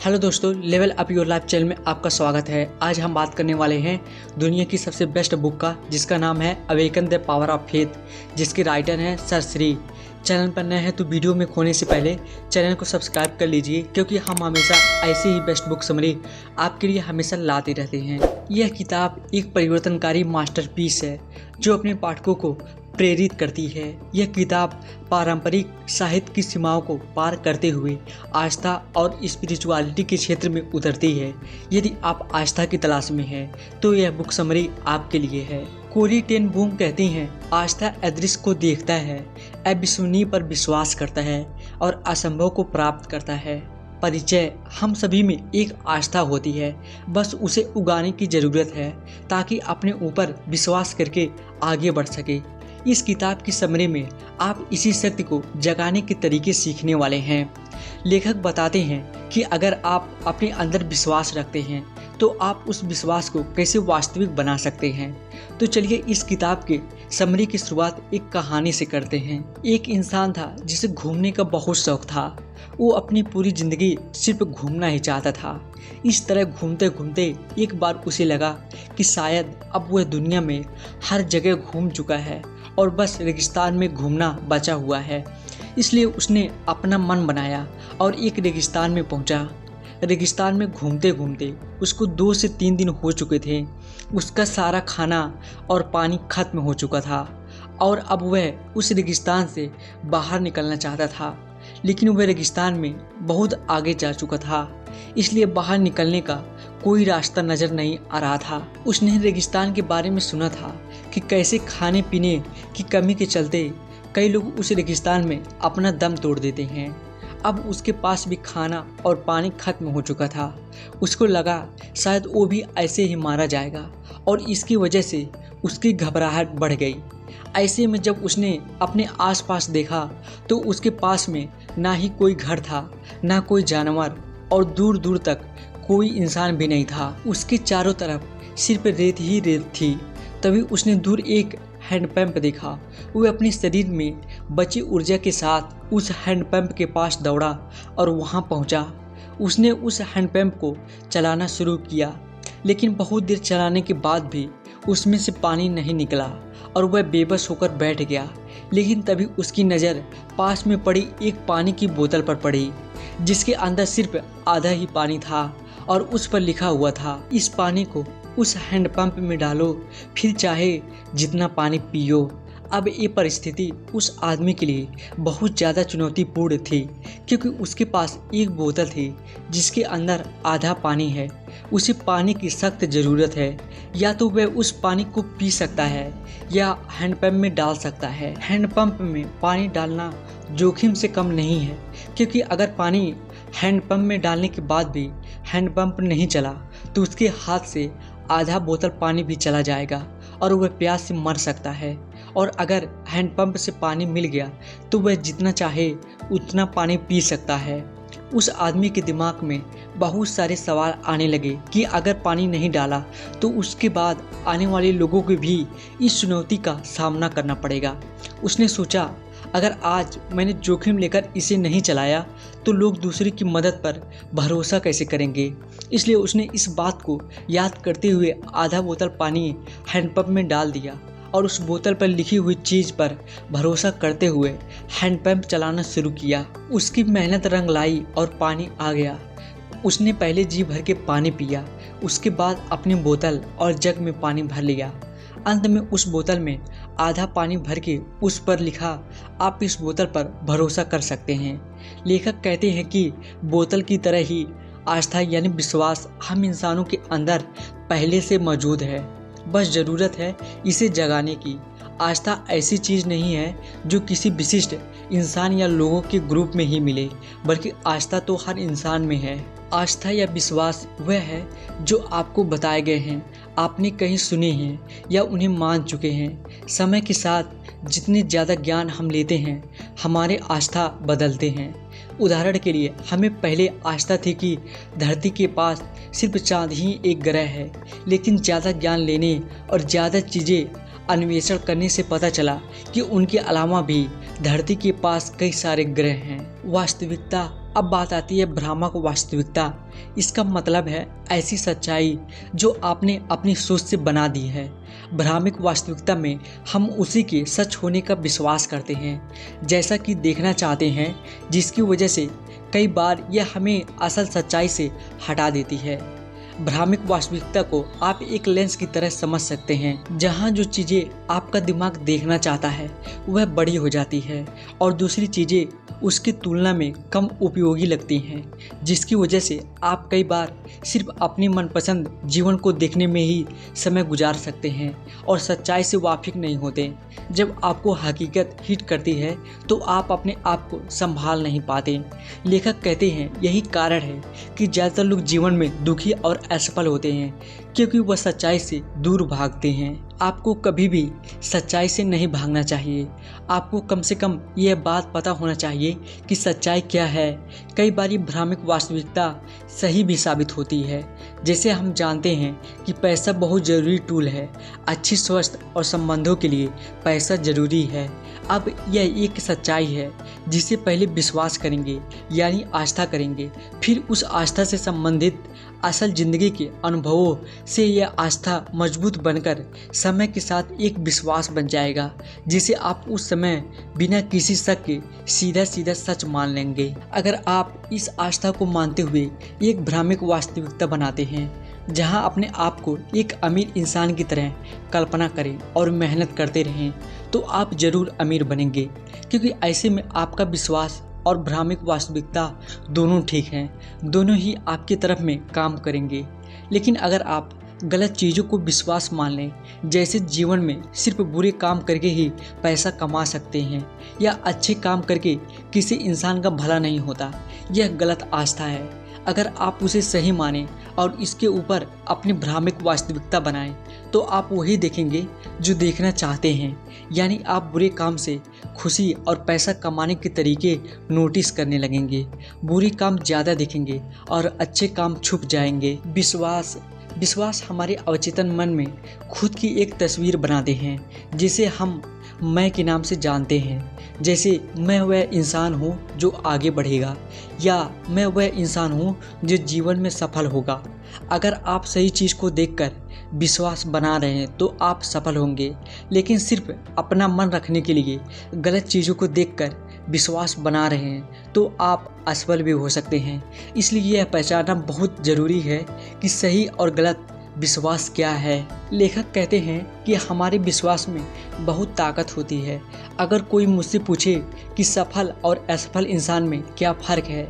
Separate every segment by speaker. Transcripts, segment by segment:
Speaker 1: Hello दोस्तों, level up your life channel में आपका स्वागत है। आज हम बात करने वाले हैं दुनिया की सबसे बेस्ट बुक का, जिसका नाम है awaken the power of faith, जिसके राइटर हैं सर श्री। चैनल पर नए हैं तो वीडियो में खोने से पहले चैनल को सब्सक्राइब कर लीजिए, क्योंकि हम हमेशा ऐसे ही बेस्ट बुक समरी आपके लिए हमेशा लाते रहते हैं। यह किताब एक परिवर्तनकारी मास्टरपीस है जो अपने पाठकों को प्रेरित करती है। यह किताब पारंपरिक साहित्य की सीमाओं को पार करते हुए आस्था और स्पिरिचुअलिटी के क्षेत्र में उतरती है। यदि आप आस्था की तलाश में हैं तो यह बुक समरी आपके लिए है। कोरी टेन बूम कहती हैं, आस्था अदृश्य को देखता है, अविश्वसनीय पर विश्वास करता है और असंभव को प्राप्त करता है। परिचय: हम सभी में एक आस्था होती है, बस उसे उगाने की ज़रूरत है ताकि अपने ऊपर विश्वास करके आगे बढ़ सके। इस किताब की समरी में आप इसी शक्ति को जगाने के तरीके सीखने वाले हैं। लेखक बताते हैं कि अगर आप अपने अंदर विश्वास रखते हैं तो आप उस विश्वास को कैसे वास्तविक बना सकते हैं। तो चलिए इस किताब के समरी की शुरुआत एक कहानी से करते हैं। एक इंसान था जिसे घूमने का बहुत शौक था। वो अपनी पूरी जिंदगी सिर्फ घूमना ही चाहता था। इस तरह घूमते घूमते एक बार उसे लगा कि शायद अब वह दुनिया में हर जगह घूम चुका है और बस रेगिस्तान में घूमना बचा हुआ है। इसलिए उसने अपना मन बनाया और एक रेगिस्तान में पहुंचा। रेगिस्तान में घूमते घूमते उसको 2 से 3 दिन हो चुके थे। उसका सारा खाना और पानी खत्म हो चुका था और अब वह उस रेगिस्तान से बाहर निकलना चाहता था, लेकिन वह रेगिस्तान में बहुत आगे जा चुका था, इसलिए बाहर निकलने का कोई रास्ता नज़र नहीं आ रहा था। उसने रेगिस्तान के बारे में सुना था कि कैसे खाने पीने की कमी के चलते कई लोग उस रेगिस्तान में अपना दम तोड़ देते हैं। अब उसके पास भी खाना और पानी खत्म हो चुका था। उसको लगा शायद वो भी ऐसे ही मारा जाएगा और इसकी वजह से उसकी घबराहट बढ़ गई। ऐसे में जब उसने अपने आसपास देखा तो उसके पास में ना ही कोई घर था, ना कोई जानवर और दूर दूर तक कोई इंसान भी नहीं था। उसके चारों तरफ सिर्फ रेत ही रेत थी। तभी उसने दूर एक हैंडपंप देखा। वह अपने शरीर में बची ऊर्जा के साथ उस हैंडपंप के पास दौड़ा और वहां पहुंचा। उसने उस हैंडपंप को चलाना शुरू किया, लेकिन बहुत देर चलाने के बाद भी उसमें से पानी नहीं निकला और वह बेबस होकर बैठ गया। लेकिन तभी उसकी नज़र पास में पड़ी एक पानी की बोतल पर पड़ी, जिसके अंदर सिर्फ आधा ही पानी था और उस पर लिखा हुआ था, इस पानी को उस हैंडपंप में डालो, फिर चाहे जितना पानी पियो। अब ये परिस्थिति उस आदमी के लिए बहुत ज़्यादा चुनौतीपूर्ण थी, क्योंकि उसके पास एक बोतल थी जिसके अंदर आधा पानी है। उसे पानी की सख्त ज़रूरत है। या तो वह उस पानी को पी सकता है या हैंडपंप में डाल सकता है। हैंडपंप में पानी डालना जोखिम से कम नहीं है, क्योंकि अगर पानी हैंडपंप में डालने के बाद भी हैंडपंप नहीं चला तो उसके हाथ से आधा बोतल पानी भी चला जाएगा और वह प्यास से मर सकता है। और अगर हैंडपंप से पानी मिल गया तो वह जितना चाहे उतना पानी पी सकता है। उस आदमी के दिमाग में बहुत सारे सवाल आने लगे कि अगर पानी नहीं डाला तो उसके बाद आने वाले लोगों को भी इस चुनौती का सामना करना पड़ेगा। उसने सोचा, अगर आज मैंने जोखिम लेकर इसे नहीं चलाया तो लोग दूसरे की मदद पर भरोसा कैसे करेंगे। इसलिए उसने इस बात को याद करते हुए आधा बोतल पानी हैंडपंप में डाल दिया और उस बोतल पर लिखी हुई चीज़ पर भरोसा करते हुए हैंडपंप चलाना शुरू किया। उसकी मेहनत रंग लाई और पानी आ गया। उसने पहले जी भर के पानी पिया, उसके बाद अपनी बोतल और जग में पानी भर लिया। अंत में उस बोतल में आधा पानी भर के उस पर लिखा, आप इस बोतल पर भरोसा कर सकते हैं। लेखक कहते हैं कि बोतल की तरह ही आस्था यानी विश्वास हम इंसानों के अंदर पहले से मौजूद है, बस ज़रूरत है इसे जगाने की। आस्था ऐसी चीज़ नहीं है जो किसी विशिष्ट इंसान या लोगों के ग्रुप में ही मिले, बल्कि आस्था तो हर इंसान में है। आस्था या विश्वास वह है जो आपको बताए गए हैं, आपने कहीं सुने हैं या उन्हें मान चुके हैं। समय के साथ जितने ज़्यादा ज्ञान हम लेते हैं, हमारे आस्था बदलते हैं। उदाहरण के लिए हमें पहले आस्था थी कि धरती के पास सिर्फ चाँद ही एक ग्रह है, लेकिन ज़्यादा ज्ञान लेने और ज़्यादा चीज़ें अन्वेषण करने से पता चला कि उनके अलावा भी धरती के पास कई सारे ग्रह हैं। वास्तविकता अब बात आती है भ्रामक वास्तविकता। इसका मतलब है ऐसी सच्चाई जो आपने अपनी सोच से बना दी है। भ्रामक वास्तविकता में हम उसी के सच होने का विश्वास करते हैं, जैसा कि देखना चाहते हैं, जिसकी वजह से कई बार यह हमें असल सच्चाई से हटा देती है। भ्रामक वास्तविकता को आप एक लेंस की तरह समझ सकते हैं, जहां जो चीज़ें आपका दिमाग देखना चाहता है वह बड़ी हो जाती है और दूसरी चीज़ें उसकी तुलना में कम उपयोगी लगती हैं, जिसकी वजह से आप कई बार सिर्फ अपनी मनपसंद जीवन को देखने में ही समय गुजार सकते हैं और सच्चाई से वाकिफ नहीं होते। जब आपको हकीकत हिट करती है तो आप अपने आप को संभाल नहीं पाते। लेखक कहते हैं यही कारण है कि ज़्यादातर लोग जीवन में दुखी और असफल होते हैं, क्योंकि वह सच्चाई से दूर भागते हैं। आपको कभी भी सच्चाई से नहीं भागना चाहिए। आपको कम से कम यह बात पता होना चाहिए कि सच्चाई क्या है। कई बार भ्रामक वास्तविकता सही भी साबित होती है। जैसे हम जानते हैं कि पैसा बहुत ज़रूरी टूल है। अच्छी स्वास्थ्य और संबंधों के लिए पैसा ज़रूरी है। अब यह एक सच्चाई है जिसे पहले विश्वास करेंगे, यानी आस्था करेंगे, फिर उस आस्था से संबंधित असल ज़िंदगी के अनुभवों से यह आस्था मजबूत बनकर समय के साथ एक विश्वास बन जाएगा, जिसे आप उस समय बिना किसी शक के सीधा सीधा सच मान लेंगे। अगर आप इस आस्था को मानते हुए एक भ्रामक वास्तविकता बनाते हैं, जहां अपने आप को एक अमीर इंसान की तरह कल्पना करें और मेहनत करते रहें, तो आप ज़रूर अमीर बनेंगे, क्योंकि ऐसे में आपका विश्वास और भ्रामक वास्तविकता दोनों ठीक हैं, दोनों ही आपकी तरफ में काम करेंगे। लेकिन अगर आप गलत चीज़ों को विश्वास मान लें, जैसे जीवन में सिर्फ बुरे काम करके ही पैसा कमा सकते हैं या अच्छे काम करके किसी इंसान का भला नहीं होता, यह गलत आस्था है। अगर आप उसे सही मानें और इसके ऊपर अपनी भ्रामक वास्तविकता बनाएं, तो आप वही देखेंगे जो देखना चाहते हैं, यानी आप बुरे काम से खुशी और पैसा कमाने के तरीके नोटिस करने लगेंगे। बुरे काम ज़्यादा दिखेंगे और अच्छे काम छुप जाएंगे। विश्वास हमारे अवचेतन मन में खुद की एक तस्वीर बनाते हैं, जिसे हम मैं के नाम से जानते हैं। जैसे मैं वह इंसान हूँ जो आगे बढ़ेगा, या मैं वह इंसान हूँ जो जीवन में सफल होगा। अगर आप सही चीज़ को देखकर विश्वास बना रहे हैं तो आप सफल होंगे, लेकिन सिर्फ अपना मन रखने के लिए गलत चीज़ों को देखकर विश्वास बना रहे हैं तो आप असफल भी हो सकते हैं। इसलिए यह पहचानना बहुत ज़रूरी है कि सही और गलत विश्वास क्या है। लेखक कहते हैं कि हमारे विश्वास में बहुत ताकत होती है। अगर कोई मुझसे पूछे कि सफल और असफल इंसान में क्या फ़र्क है,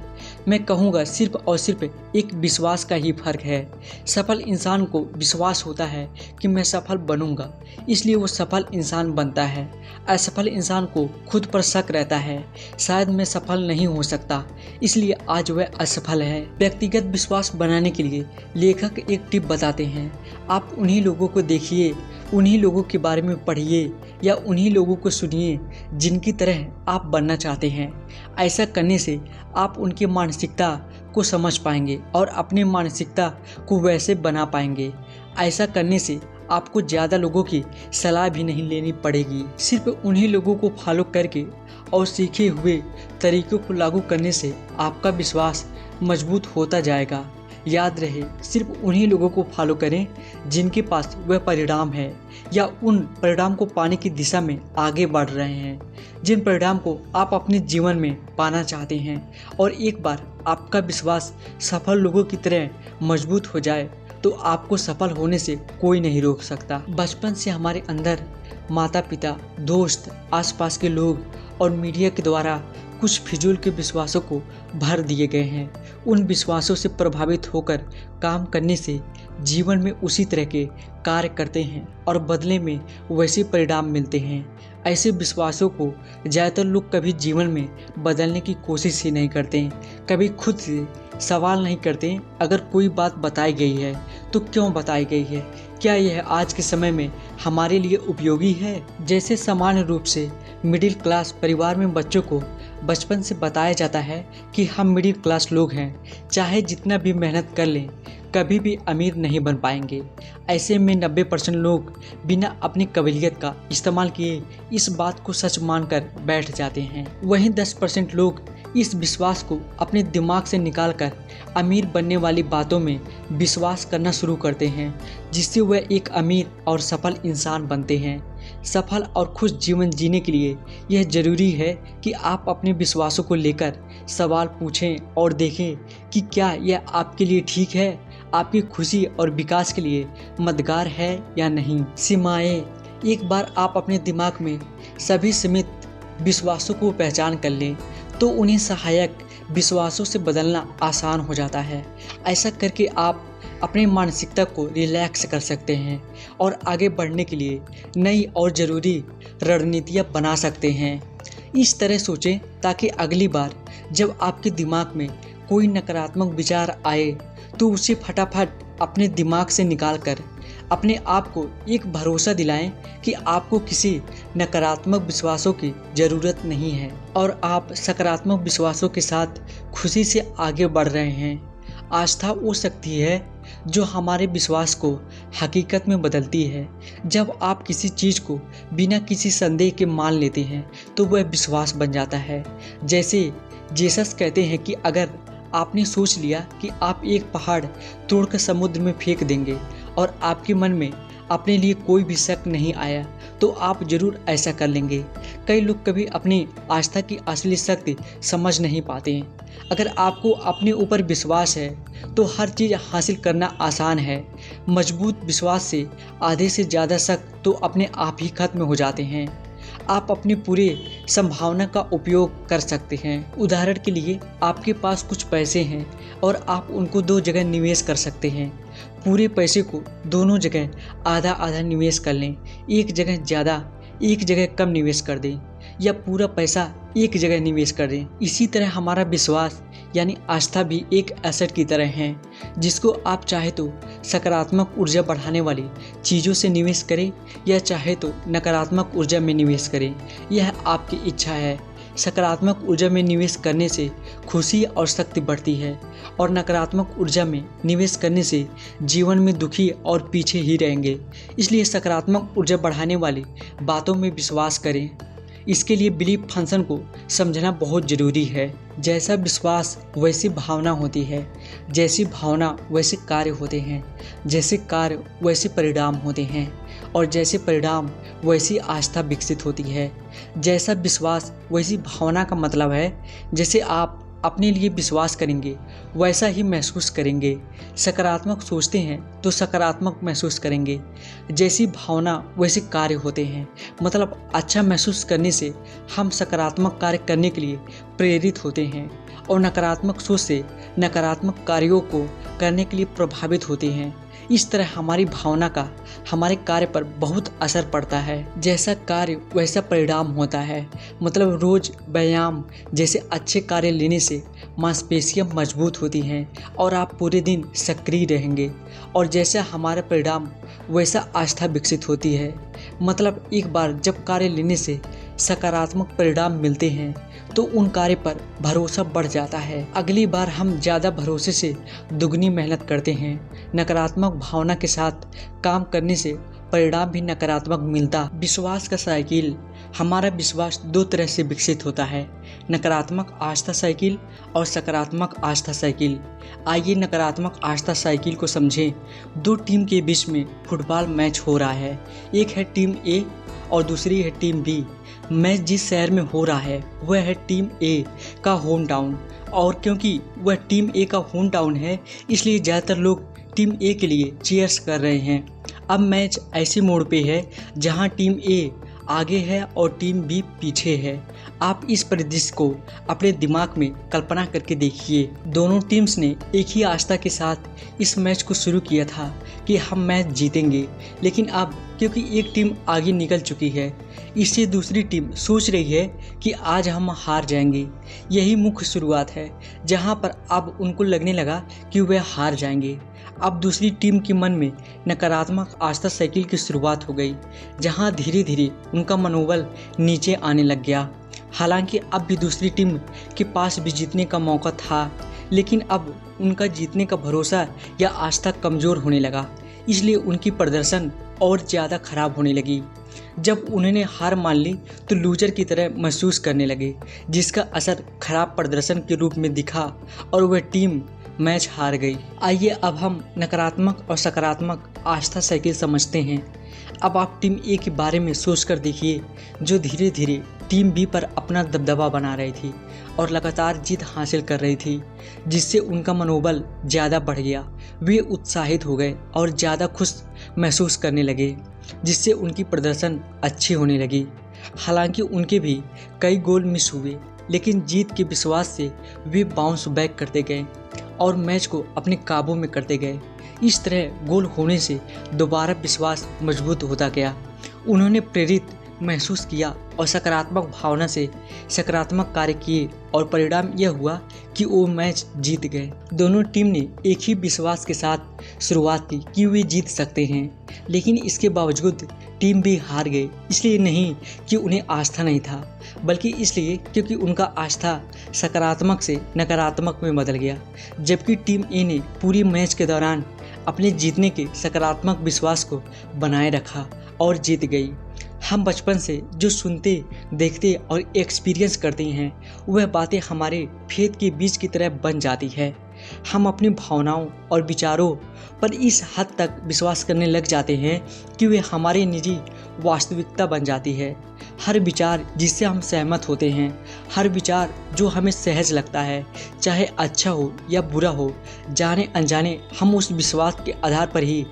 Speaker 1: मैं कहूँगा सिर्फ और सिर्फ एक विश्वास का ही फ़र्क है। सफल इंसान को विश्वास होता है कि मैं सफल बनूँगा, इसलिए वो सफल इंसान बनता है। असफल इंसान को खुद पर शक रहता है, शायद मैं सफल नहीं हो सकता, इसलिए आज वह असफल है। व्यक्तिगत विश्वास बनाने के लिए लेखक एक टिप बताते हैं। आप उन्हीं लोगों को देखिए, उन्हीं लोगों के बारे में पढ़िए या उन्हीं लोगों को सुनिए जिनकी तरह आप बनना चाहते हैं। ऐसा करने से आप उनकी मानसिकता को समझ पाएंगे और अपनी मानसिकता को वैसे बना पाएंगे। ऐसा करने से आपको ज़्यादा लोगों की सलाह भी नहीं लेनी पड़ेगी। सिर्फ उन्हीं लोगों को फॉलो करके और सीखे हुए तरीक़ों को लागू करने से आपका विश्वास मजबूत होता जाएगा। याद रहे, सिर्फ उन्हीं लोगों को फॉलो करें जिनके पास वह परिणाम है या उन परिणाम को पाने की दिशा में आगे बढ़ रहे हैं, जिन परिणाम को आप अपने जीवन में पाना चाहते हैं। और एक बार आपका विश्वास सफल लोगों की तरह मजबूत हो जाए तो आपको सफल होने से कोई नहीं रोक सकता। बचपन से हमारे अंदर माता पिता, दोस्त, आसपास के लोग और मीडिया के द्वारा कुछ फिजूल के विश्वासों को भर दिए गए हैं। उन विश्वासों से प्रभावित होकर काम करने से जीवन में उसी तरह के कार्य करते हैं और बदले में वैसे परिणाम मिलते हैं। ऐसे विश्वासों को ज़्यादातर लोग कभी जीवन में बदलने की कोशिश ही नहीं करते, कभी खुद से सवाल नहीं करते। अगर कोई बात बताई गई है तो क्यों बताई गई है, क्या यह आज के समय में हमारे लिए उपयोगी है। जैसे सामान्य रूप से मिडिल क्लास परिवार में बच्चों को बचपन से बताया जाता है कि हम मिडिल क्लास लोग हैं, चाहे जितना भी मेहनत कर लें कभी भी अमीर नहीं बन पाएंगे। ऐसे में 90% लोग बिना अपनी काबिलियत का इस्तेमाल किए इस बात को सच मानकर बैठ जाते हैं। वहीं 10% लोग इस विश्वास को अपने दिमाग से निकालकर अमीर बनने वाली बातों में विश्वास करना शुरू करते हैं, जिससे वह एक अमीर और सफल इंसान बनते हैं। सफल और खुश जीवन जीने के लिए यह ज़रूरी है कि आप अपने विश्वासों को लेकर सवाल पूछें और देखें कि क्या यह आपके लिए ठीक है, आपकी खुशी और विकास के लिए मददगार है या नहीं। सीमाएं। एक बार आप अपने दिमाग में सभी सीमित विश्वासों को पहचान कर लें तो उन्हें सहायक विश्वासों से बदलना आसान हो जाता है। ऐसा करके आप अपनी मानसिकता को रिलैक्स कर सकते हैं और आगे बढ़ने के लिए नई और ज़रूरी रणनीतियाँ बना सकते हैं। इस तरह सोचें ताकि अगली बार जब आपके दिमाग में कोई नकारात्मक विचार आए तो उसे फटाफट अपने दिमाग से निकालकर अपने आप को एक भरोसा दिलाएं कि आपको किसी नकारात्मक विश्वासों की ज़रूरत नहीं है और आप सकारात्मक विश्वासों के साथ खुशी से आगे बढ़ रहे हैं। आस्था वो शक्ति है जो हमारे विश्वास को हकीकत में बदलती है। जब आप किसी चीज़ को बिना किसी संदेह के मान लेते हैं तो वह विश्वास बन जाता है। जैसे जीसस कहते हैं कि अगर आपने सोच लिया कि आप एक पहाड़ तोड़कर समुद्र में फेंक देंगे और आपके मन में अपने लिए कोई भी शक नहीं आया तो आप जरूर ऐसा कर लेंगे। कई लोग कभी अपनी आस्था की असली शक्ति समझ नहीं पाते हैं। अगर आपको अपने ऊपर विश्वास है तो हर चीज़ हासिल करना आसान है। मजबूत विश्वास से आधे से ज़्यादा शक तो अपने आप ही खत्म हो जाते हैं। आप अपनी पूरी संभावना का उपयोग कर सकते हैं। उदाहरण के लिए आपके पास कुछ पैसे हैं और आप उनको दो जगह निवेश कर सकते हैं। पूरे पैसे को दोनों जगह आधा आधा निवेश कर लें। एक जगह ज़्यादा एक जगह कम निवेश कर दें या पूरा पैसा एक जगह निवेश कर दें। इसी तरह हमारा विश्वास यानी आस्था भी एक एसेट की तरह है जिसको आप चाहे तो सकारात्मक ऊर्जा बढ़ाने वाली चीज़ों से निवेश करें या चाहे तो नकारात्मक ऊर्जा में निवेश करें। यह आपकी इच्छा है। सकारात्मक ऊर्जा में निवेश करने से खुशी और शक्ति बढ़ती है और नकारात्मक ऊर्जा में निवेश करने से जीवन में दुखी और पीछे ही रहेंगे। इसलिए सकारात्मक ऊर्जा बढ़ाने वाली बातों में विश्वास करें। इसके लिए बिलीफ फंक्शन को समझना बहुत ज़रूरी है। जैसा विश्वास वैसी भावना होती है, जैसी भावना वैसे कार्य होते हैं, जैसे कार्य वैसे परिणाम होते हैं और जैसे परिणाम वैसी आस्था विकसित होती है। जैसा विश्वास वैसी भावना का मतलब है जैसे आप अपने लिए विश्वास करेंगे वैसा ही महसूस करेंगे। सकारात्मक सोचते हैं तो सकारात्मक महसूस करेंगे। जैसी भावना वैसे कार्य होते हैं, मतलब अच्छा महसूस करने से हम सकारात्मक कार्य करने के लिए प्रेरित होते हैं और नकारात्मक सोच से नकारात्मक कार्यों को करने के लिए प्रभावित होते हैं। इस तरह हमारी भावना का हमारे कार्य पर बहुत असर पड़ता है। जैसा कार्य वैसा परिणाम होता है, मतलब रोज व्यायाम जैसे अच्छे कार्य लेने से मांसपेशियां मजबूत होती हैं और आप पूरे दिन सक्रिय रहेंगे और जैसा हमारा परिणाम वैसा आस्था विकसित होती है। मतलब एक बार जब कार्य लेने से सकारात्मक परिणाम मिलते हैं तो उन कार्य पर भरोसा बढ़ जाता है। अगली बार हम ज़्यादा भरोसे से दुगनी मेहनत करते हैं। नकारात्मक भावना के साथ काम करने से परिणाम भी नकारात्मक मिलता। विश्वास का साइकिल। हमारा विश्वास दो तरह से विकसित होता है, नकारात्मक आस्था साइकिल और सकारात्मक आस्था साइकिल। आइए नकारात्मक आस्था साइकिल को समझें। दो टीम के बीच में फुटबॉल मैच हो रहा है। एक है टीम ए और दूसरी है टीम बी। मैच जिस शहर में हो रहा है वह है टीम ए का होम टाउन और क्योंकि वह टीम ए का होम टाउन है इसलिए ज़्यादातर लोग टीम ए के लिए चीयर्स कर रहे हैं। अब मैच ऐसे मोड़ पे है जहां टीम ए आगे है और टीम बी पीछे है। आप इस परिदृश्य को अपने दिमाग में कल्पना करके देखिए। दोनों टीम्स ने एक ही आस्था के साथ इस मैच को शुरू किया था कि हम मैच जीतेंगे, लेकिन अब क्योंकि एक टीम आगे निकल चुकी है इससे दूसरी टीम सोच रही है कि आज हम हार जाएंगे। यही मुख्य शुरुआत है जहां पर अब उनको लगने लगा कि वे हार जाएंगे। अब दूसरी टीम के मन में नकारात्मक आस्था साइकिल की शुरुआत हो गई जहां धीरे धीरे उनका मनोबल नीचे आने लग गया। हालांकि अब भी दूसरी टीम के पास भी जीतने का मौका था, लेकिन अब उनका जीतने का भरोसा या आस्था कमज़ोर होने लगा, इसलिए उनकी प्रदर्शन और ज़्यादा खराब होने लगी। जब उन्होंने हार मान ली तो लूजर की तरह महसूस करने लगे, जिसका असर खराब प्रदर्शन के रूप में दिखा और वह टीम मैच हार गई। आइए अब हम नकारात्मक और सकारात्मक आस्था साइकिल समझते हैं। अब आप टीम ए के बारे में सोचकर देखिए, जो धीरे धीरे टीम बी पर अपना दबदबा बना रही थी और लगातार जीत हासिल कर रही थी, जिससे उनका मनोबल ज़्यादा बढ़ गया। वे उत्साहित हो गए और ज़्यादा खुश महसूस करने लगे, जिससे उनकी प्रदर्शन अच्छी होने लगी। हालांकि उनके भी कई गोल मिस हुए, लेकिन जीत के विश्वास से वे बाउंस बैक करते गए और मैच को अपने काबू में करते गए। इस तरह गोल होने से दोबारा विश्वास मजबूत होता गया। उन्होंने प्रेरित महसूस किया और सकारात्मक भावना से सकारात्मक कार्य किए और परिणाम यह हुआ कि वो मैच जीत गए। दोनों टीम ने एक ही विश्वास के साथ शुरुआत की कि वे जीत सकते हैं, लेकिन इसके बावजूद टीम भी हार गई। इसलिए नहीं कि उन्हें आस्था नहीं था, बल्कि इसलिए क्योंकि उनका आस्था सकारात्मक से नकारात्मक में बदल गया। जबकि टीम ए ने पूरी मैच के दौरान अपने जीतने के सकारात्मक विश्वास को बनाए रखा और जीत गई। हम बचपन से जो सुनते, देखते और एक्सपीरियंस करते हैं, वह बातें हमारे फेथ के बीज की तरह बन जाती है। हम अपनी भावनाओं और विचारों पर इस हद तक विश्वास करने लग जाते हैं कि वे हमारे निजी वास्तविकता बन जाती है। हर विचार जिससे हम सहमत होते हैं, हर विचार जो हमें सहज लगता है, चाहे अच्छा हो या बुरा हो, जाने अनजाने हम उस विश्वास के आधार पर ही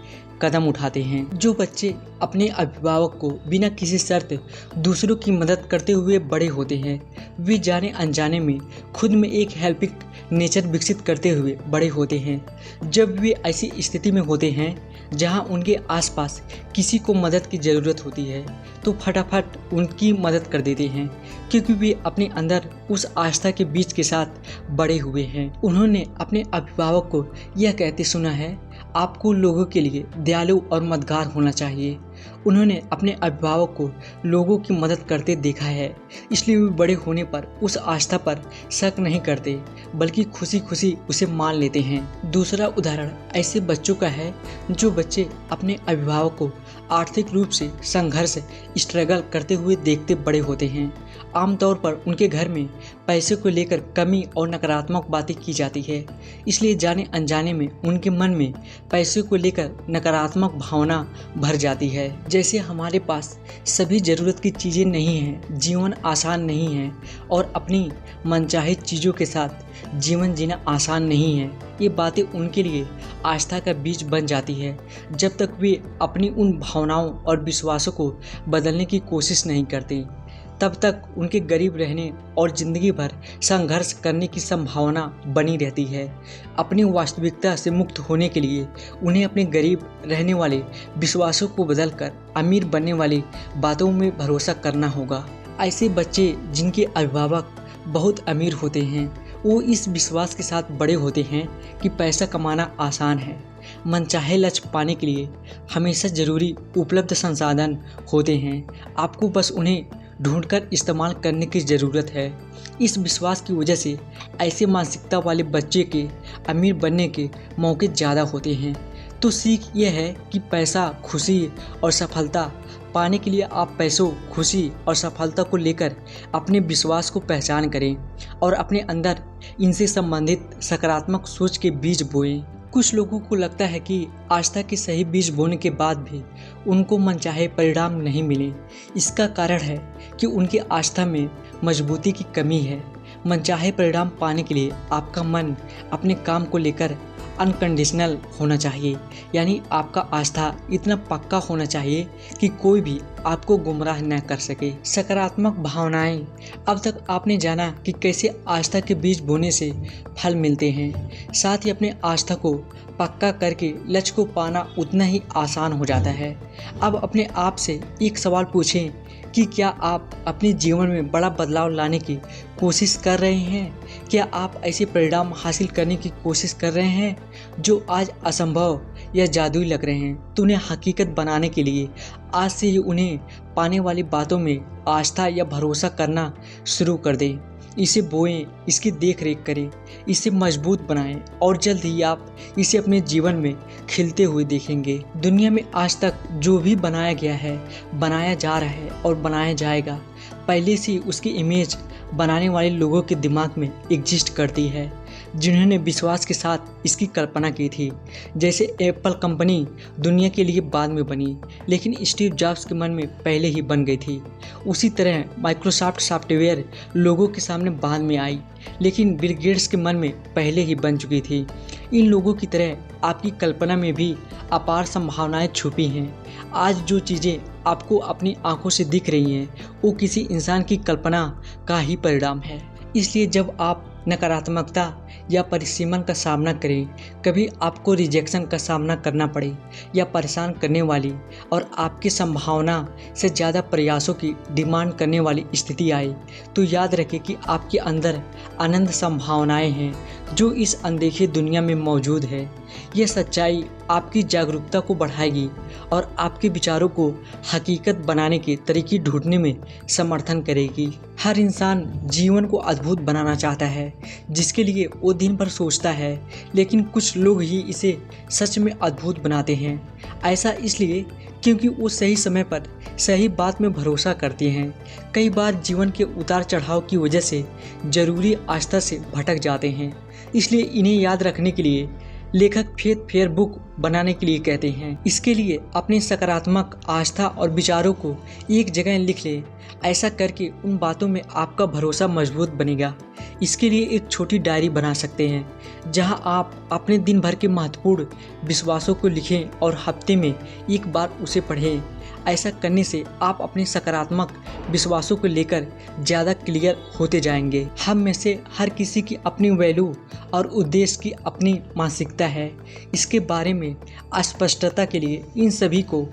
Speaker 1: कदम उठाते हैं। जो बच्चे अपने अभिभावक को बिना किसी शर्त दूसरों की मदद करते हुए बड़े होते हैं, वे जाने अनजाने में खुद में एक हेल्पिंग नेचर विकसित करते हुए बड़े होते हैं। जब वे ऐसी स्थिति में होते हैं जहां उनके आसपास किसी को मदद की ज़रूरत होती है, तो फटाफट उनकी मदद कर देते हैं, क्योंकि वे अपने अंदर उस आस्था के बीज के साथ बड़े हुए हैं। उन्होंने अपने अभिभावक को यह कहते सुना है, आपको लोगों के लिए दयालु और मददगार होना चाहिए। उन्होंने अपने अभिभावक को लोगों की मदद करते देखा है, इसलिए वे बड़े होने पर उस आस्था पर शक नहीं करते, बल्कि खुशी खुशी उसे मान लेते हैं। दूसरा उदाहरण ऐसे बच्चों का है जो बच्चे अपने अभिभावक को आर्थिक रूप से संघर्ष स्ट्रगल करते हुए देखते बड़े होते हैं। आमतौर पर उनके घर में पैसे को लेकर कमी और नकारात्मक बातें की जाती है, इसलिए जाने अनजाने में उनके मन में पैसे को लेकर नकारात्मक भावना भर जाती है। जैसे हमारे पास सभी ज़रूरत की चीज़ें नहीं हैं, जीवन आसान नहीं है और अपनी मनचाही चीज़ों के साथ जीवन जीना आसान नहीं है, ये बातें उनके लिए आस्था का बीज बन जाती है। जब तक वे अपनी उन भावनाओं और विश्वासों को बदलने की कोशिश नहीं करते, तब तक उनके गरीब रहने और ज़िंदगी भर संघर्ष करने की संभावना बनी रहती है। अपनी वास्तविकता से मुक्त होने के लिए उन्हें अपने गरीब रहने वाले विश्वासों को बदलकर अमीर बनने वाली बातों में भरोसा करना होगा। ऐसे बच्चे जिनके अभिभावक बहुत अमीर होते हैं, वो इस विश्वास के साथ बड़े होते हैं कि पैसा कमाना आसान है। मनचाहे लक्ष्य पाने के लिए हमेशा ज़रूरी उपलब्ध संसाधन होते हैं, आपको बस उन्हें ढूंढकर इस्तेमाल करने की ज़रूरत है। इस विश्वास की वजह से ऐसे मानसिकता वाले बच्चे के अमीर बनने के मौके ज़्यादा होते हैं। तो सीख यह है कि पैसा, खुशी और सफलता पाने के लिए आप पैसों, खुशी और सफलता को लेकर अपने विश्वास को पहचान करें और अपने अंदर इनसे संबंधित सकारात्मक सोच के बीज बोएं। कुछ लोगों को लगता है कि आस्था के सही बीज बोने के बाद भी उनको मनचाहे परिणाम नहीं मिले। इसका कारण है कि उनकी आस्था में मजबूती की कमी है। मनचाहे परिणाम पाने के लिए आपका मन अपने काम को लेकर अनकंडीशनल होना चाहिए, यानी आपका आस्था इतना पक्का होना चाहिए कि कोई भी आपको गुमराह न कर सके। सकारात्मक भावनाएं। अब तक आपने जाना कि कैसे आस्था के बीज बोने से फल मिलते हैं, साथ ही अपने आस्था को पक्का करके लक्ष्य को पाना उतना ही आसान हो जाता है। अब अपने आप से एक सवाल पूछें कि क्या आप अपने जीवन में बड़ा बदलाव लाने की कोशिश कर रहे हैं? क्या आप ऐसे परिणाम हासिल करने की कोशिश कर रहे हैं जो आज असंभव या जादुई लग रहे हैं? तो उन्हें हकीकत बनाने के लिए आज से ही उन्हें पाने वाली बातों में आस्था या भरोसा करना शुरू कर दें। इसे बोएं, इसकी देख रेख करें, इसे मजबूत बनाएं और जल्द ही आप इसे अपने जीवन में खिलते हुए देखेंगे। दुनिया में आज तक जो भी बनाया गया है, बनाया जा रहा है और बनाया जाएगा, पहले से उसकी इमेज बनाने वाले लोगों के दिमाग में एग्जिस्ट करती है, जिन्होंने विश्वास के साथ इसकी कल्पना की थी। जैसे एप्पल कंपनी दुनिया के लिए बाद में बनी, लेकिन स्टीव जॉब्स के मन में पहले ही बन गई थी। उसी तरह माइक्रोसॉफ्ट सॉफ्टवेयर लोगों के सामने बाद में आई, लेकिन बिल गेट्स के मन में पहले ही बन चुकी थी। इन लोगों की तरह आपकी कल्पना में भी अपार संभावनाएं छुपी हैं। आज जो चीज़ें आपको अपनी आंखों से दिख रही हैं, वो किसी इंसान की कल्पना का ही परिणाम है। इसलिए जब आप नकारात्मकता या परिसीमन का सामना करें, कभी आपको रिजेक्शन का सामना करना पड़े या परेशान करने वाली और आपकी संभावना से ज़्यादा प्रयासों की डिमांड करने वाली स्थिति आए, तो याद रखें कि आपके अंदर अनंत संभावनाएं हैं जो इस अनदेखी दुनिया में मौजूद है। यह सच्चाई आपकी जागरूकता को बढ़ाएगी और आपके विचारों को हकीकत बनाने के तरीके ढूंढने में समर्थन करेगी। हर इंसान जीवन को अद्भुत बनाना चाहता है, जिसके लिए वो दिन भर सोचता है, लेकिन कुछ लोग ही इसे सच में अद्भुत बनाते हैं। ऐसा इसलिए क्योंकि वो सही समय पर सही बात में भरोसा करते हैं। कई बार जीवन के उतार चढ़ाव की वजह से जरूरी आस्था से भटक जाते हैं, इसलिए इन्हें याद रखने के लिए लेखक फेथ फेयर बुक बनाने के लिए कहते हैं। इसके लिए अपनी सकारात्मक आस्था और विचारों को एक जगह लिख लें। ऐसा करके उन बातों में आपका भरोसा मजबूत बनेगा। इसके लिए एक छोटी डायरी बना सकते हैं, जहां आप अपने दिन भर के महत्वपूर्ण विश्वासों को लिखें और हफ्ते में एक बार उसे पढ़ें। ऐसा करने से आप अपने सकारात्मक विश्वासों को लेकर ज़्यादा क्लियर होते जाएंगे। हम में से हर किसी की अपनी वैल्यू और उद्देश्य की अपनी मानसिकता है। इसके बारे में स्पष्टता के लिए इन सभी को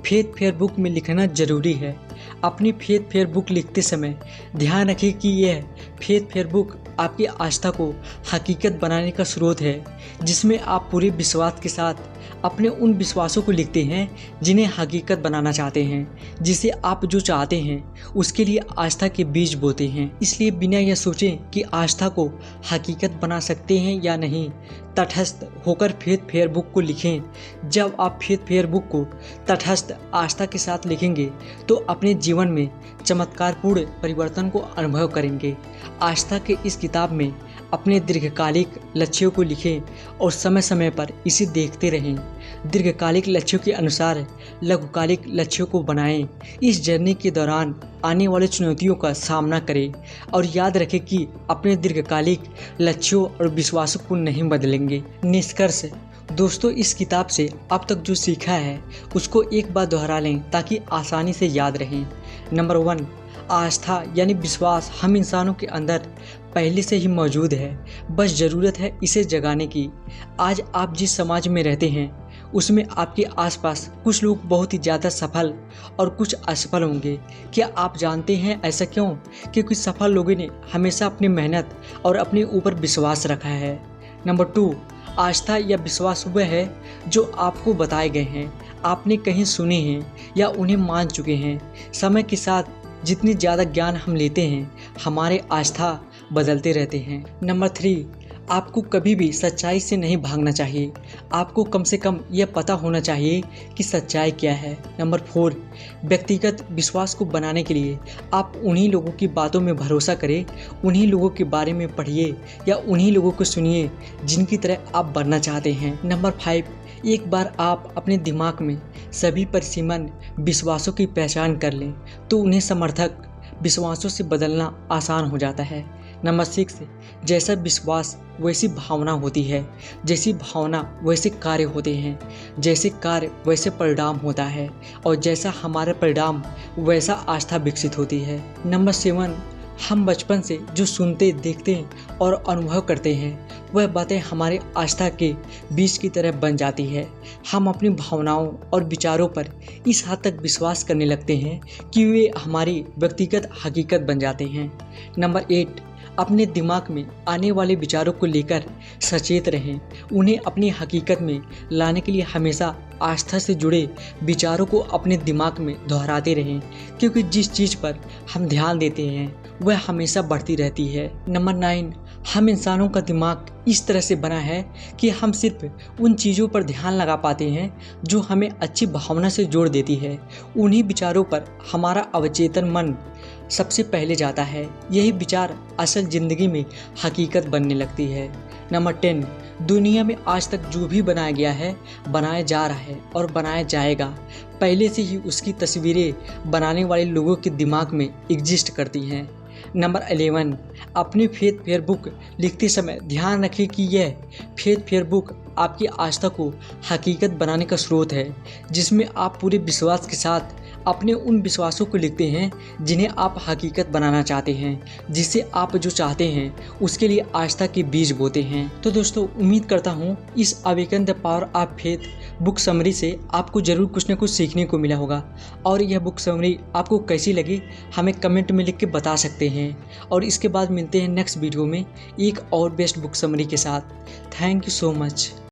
Speaker 1: फेथ फेयर बुक में लिखना जरूरी है। अपनी फेथ फेयर बुक लिखते समय ध्यान रखें कि यह फेथ फेयर बुक आपकी आस्था को हकीकत बनाने का स्रोत है, जिसमें आप पूरे विश्वास के साथ अपने उन विश्वासों को लिखते हैं जिन्हें हकीकत बनाना चाहते हैं। जिसे आप जो चाहते हैं उसके लिए आस्था के बीज बोते हैं। इसलिए बिना यह सोचें कि आस्था को हकीकत बना सकते हैं या नहीं, तटस्थ होकर फेथ फेयर बुक को लिखें। जब आप फेथ फेयर बुक को तटस्थ आस्था के साथ लिखेंगे तो अपने जीवन में चमत्कारपूर्ण परिवर्तन को अनुभव करेंगे। आस्था के इस किताब में अपने दीर्घकालिक लक्ष्यों को लिखें और समय समय पर इसे देखते रहें। दीर्घकालिक लक्ष्यों के अनुसार लघुकालिक लक्ष्यों को बनाएं। इस जर्नी के दौरान आने वाली चुनौतियों का सामना करें और याद रखें कि अपने दीर्घकालिक लक्ष्यों और विश्वासों को नहीं बदलेंगे। निष्कर्ष दोस्तों, इस किताब से अब तक जो सीखा है उसको एक बार दोहरा लें ताकि आसानी से याद रहे। नंबर 1, आस्था यानी विश्वास हम इंसानों के अंदर पहले से ही मौजूद है, बस ज़रूरत है इसे जगाने की। आज आप जिस समाज में रहते हैं उसमें आपके आसपास कुछ लोग बहुत ही ज़्यादा सफल और कुछ असफल होंगे। क्या आप जानते हैं ऐसा क्यों? क्योंकि सफल लोगों ने हमेशा अपनी मेहनत और अपने ऊपर विश्वास रखा है। नंबर 2, आस्था या विश्वास वह है जो आपको बताए गए हैं, आपने कहीं सुने हैं या उन्हें मान चुके हैं। समय के साथ जितनी ज़्यादा ज्ञान हम लेते हैं, हमारे आस्था बदलते रहते हैं। नंबर 3, आपको कभी भी सच्चाई से नहीं भागना चाहिए। आपको कम से कम यह पता होना चाहिए कि सच्चाई क्या है। नंबर 4, व्यक्तिगत विश्वास को बनाने के लिए आप उन्हीं लोगों की बातों में भरोसा करें, उन्हीं लोगों के बारे में पढ़िए या उन्हीं लोगों को सुनिए जिनकी तरह आप बनना चाहते हैं। नंबर 5, एक बार आप अपने दिमाग में सभी परिसीमन विश्वासों की पहचान कर लें तो उन्हें समर्थक विश्वासों से बदलना आसान हो जाता है। नंबर 6, जैसा विश्वास वैसी भावना होती है, जैसी भावना वैसे कार्य होते हैं, जैसे कार्य वैसे परिणाम होता है और जैसा हमारा परिणाम वैसा आस्था विकसित होती है। नंबर 7, हम बचपन से जो सुनते, देखते और अनुभव करते हैं वह बातें हमारे आस्था के बीज की तरह बन जाती है। हम अपनी भावनाओं और विचारों पर इस हद तक विश्वास करने लगते हैं कि वे हमारी व्यक्तिगत हकीकत बन जाते हैं। नंबर 8, अपने दिमाग में आने वाले विचारों को लेकर सचेत रहें। उन्हें अपनी हकीकत में लाने के लिए हमेशा आस्था से जुड़े विचारों को अपने दिमाग में दोहराते रहें, क्योंकि जिस चीज़ पर हम ध्यान देते हैं वह हमेशा बढ़ती रहती है। नंबर 9, हम इंसानों का दिमाग इस तरह से बना है कि हम सिर्फ उन चीज़ों पर ध्यान लगा पाते हैं जो हमें अच्छी भावना से जोड़ देती है। उन्हीं विचारों पर हमारा अवचेतन मन सबसे पहले जाता है। यही विचार असल ज़िंदगी में हकीकत बनने लगती है। नंबर 10, दुनिया में आज तक जो भी बनाया गया है, बनाया जा रहा है और बनाया जाएगा, पहले से ही उसकी तस्वीरें बनाने वाले लोगों के दिमाग में एग्जिस्ट करती हैं। नंबर 11, अपनी फेथ फेयर बुक लिखते समय ध्यान रखें कि यह फेथ फेयर बुक आपकी आस्था को हकीकत बनाने का स्रोत है, जिसमें आप पूरे विश्वास के साथ अपने उन विश्वासों को लिखते हैं जिन्हें आप हकीकत बनाना चाहते हैं, जिससे आप जो चाहते हैं उसके लिए आस्था के बीज बोते हैं। तो दोस्तों, उम्मीद करता हूँ इस awaken the power of faith book summary से आपको ज़रूर कुछ न कुछ सीखने को मिला होगा। और यह बुक समरी आपको कैसी लगी हमें कमेंट में लिख के बता सकते हैं। और इसके बाद मिलते हैं नेक्स्ट वीडियो में एक और बेस्ट बुक समरी के साथ। Thank you so much.